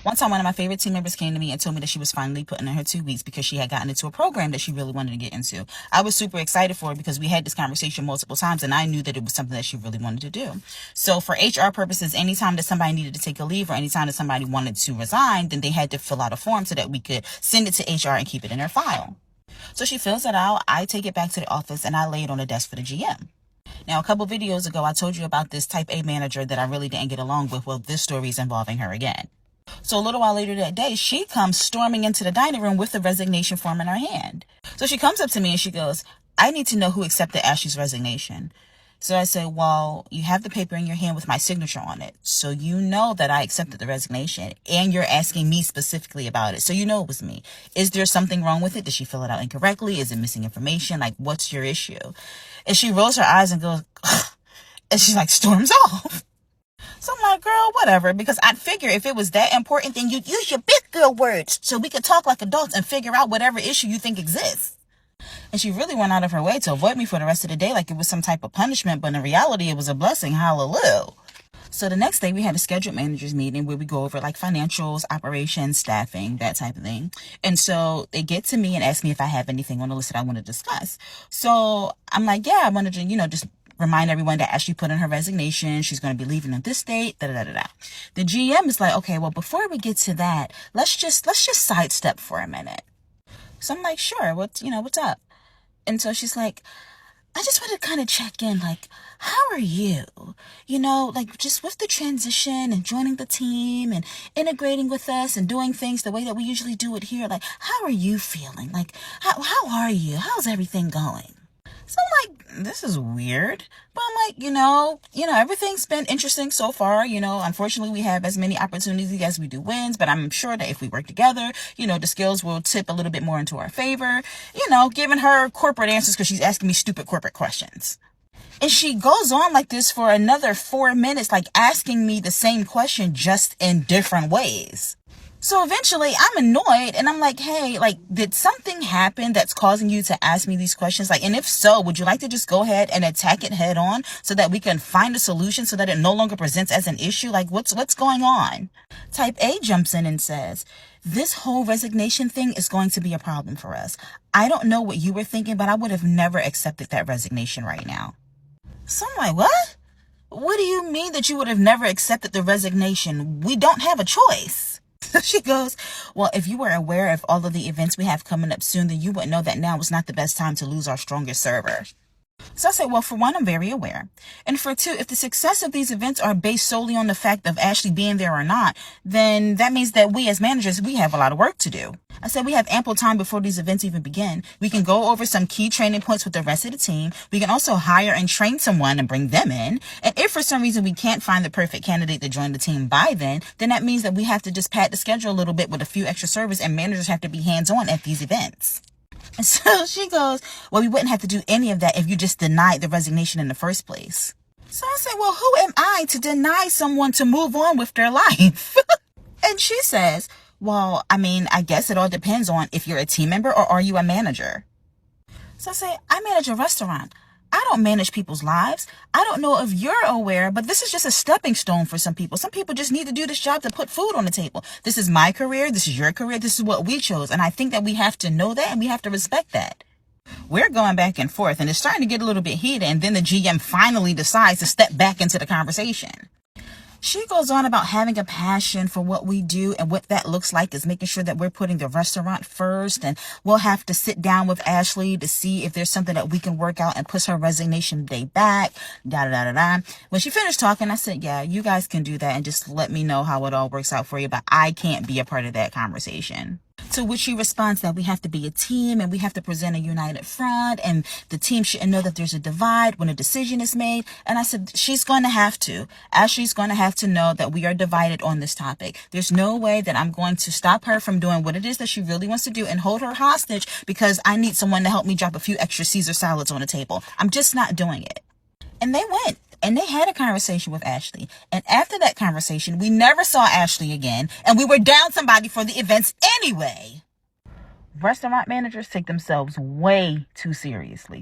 One time, one of my favorite team members came to me and told me that she was finally putting in her 2 weeks because she had gotten into a program that she really wanted to get into. I was super excited for her because we had this conversation multiple times and I knew that it was something that she really wanted to do. So for HR purposes, anytime that somebody needed to take a leave or anytime that somebody wanted to resign, then they had to fill out a form so that we could send it to HR and keep it in their file. So she fills it out. I take it back to the office and I lay it on the desk for the GM. Now, a couple videos ago, I told you about this type A manager that I really didn't get along with. Well, this story is involving her again. So a little while later that day, she comes storming into the dining room with the resignation form in her hand. So she comes up to me and she goes, I need to know who accepted Ashley's resignation. So I said, well, you have the paper in your hand with my signature on it. So you know that I accepted the resignation and you're asking me specifically about it. So you know it was me. Is there something wrong with it? Did she fill it out incorrectly? Is it missing information? Like, what's your issue? And she rolls her eyes and goes, ugh, and she like storms off. So I'm like, girl, whatever, because I'd figure if it was that important, then you'd use your big girl words so we could talk like adults and figure out whatever issue you think exists. And she really went out of her way to avoid me for the rest of the day like it was some type of punishment, but in reality, it was a blessing. Hallelujah. So the next day we had a scheduled managers meeting where we go over like financials, operations, staffing, that type of thing. And so they get to me and ask me if I have anything on the list that I want to discuss. So I'm like, yeah, I wanted to, just remind everyone that Ashley put in her resignation. She's going to be leaving on this date. The GM is like, okay, well, before we get to that, let's just sidestep for a minute. So I'm like, sure. What's up? And so she's like, I just want to kind of check in, like, how are you? Like just with the transition and joining the team and integrating with us and doing things the way that we usually do it here. Like, how are you feeling? Like, how are you? How's everything going? So I'm like, this is weird. But I'm like, everything's been interesting so far. Unfortunately, we have as many opportunities as we do wins. But I'm sure that if we work together, the skills will tip a little bit more into our favor. Giving her corporate answers because she's asking me stupid corporate questions. And she goes on like this for another 4 minutes, like asking me the same question just in different ways. So eventually I'm annoyed and I'm like, hey, like, did something happen that's causing you to ask me these questions? Like, and if so, would you like to just go ahead and attack it head on so that we can find a solution so that it no longer presents as an issue? Like, what's going on? Type A jumps in and says, this whole resignation thing is going to be a problem for us. I don't know what you were thinking, but I would have never accepted that resignation right now. So I'm like, what? What do you mean that you would have never accepted the resignation? We don't have a choice. She goes, well, if you were aware of all of the events we have coming up soon, then you would know that now is not the best time to lose our strongest server. So I said, well, for one, I'm very aware. And for two, if the success of these events are based solely on the fact of Ashley being there or not, then that means that we as managers, we have a lot of work to do. I said, we have ample time before these events even begin. We can go over some key training points with the rest of the team. We can also hire and train someone and bring them in. And if for some reason we can't find the perfect candidate to join the team by then that means that we have to just pad the schedule a little bit with a few extra servers and managers have to be hands-on at these events. And so she goes, well, we wouldn't have to do any of that if you just denied the resignation in the first place. So I said, well, who am I to deny someone to move on with their life? And she says, well, I guess it all depends on if you're a team member or are you a manager? So I say, I manage a restaurant. I don't manage people's lives. I don't know if you're aware, but this is just a stepping stone for some people. Some people just need to do this job to put food on the table. This is my career. This is your career. This is what we chose. And I think that we have to know that and we have to respect that. We're going back and forth and it's starting to get a little bit heated. And then the GM finally decides to step back into the conversation. She goes on about having a passion for what we do and what that looks like is making sure that we're putting the restaurant first. And we'll have to sit down with Ashley to see if there's something that we can work out and push her resignation day back. When she finished talking, I said, yeah, you guys can do that and just let me know how it all works out for you. But I can't be a part of that conversation. To which she responds that we have to be a team and we have to present a united front and the team shouldn't know that there's a divide when a decision is made. And I said, she's going to have to. Ashley's going to have to know that we are divided on this topic. There's no way that I'm going to stop her from doing what it is that she really wants to do and hold her hostage because I need someone to help me drop a few extra Caesar salads on the table. I'm just not doing it. And they went. And they had a conversation with Ashley. And after that conversation, we never saw Ashley again. And we were down somebody for the events anyway. Restaurant managers take themselves way too seriously.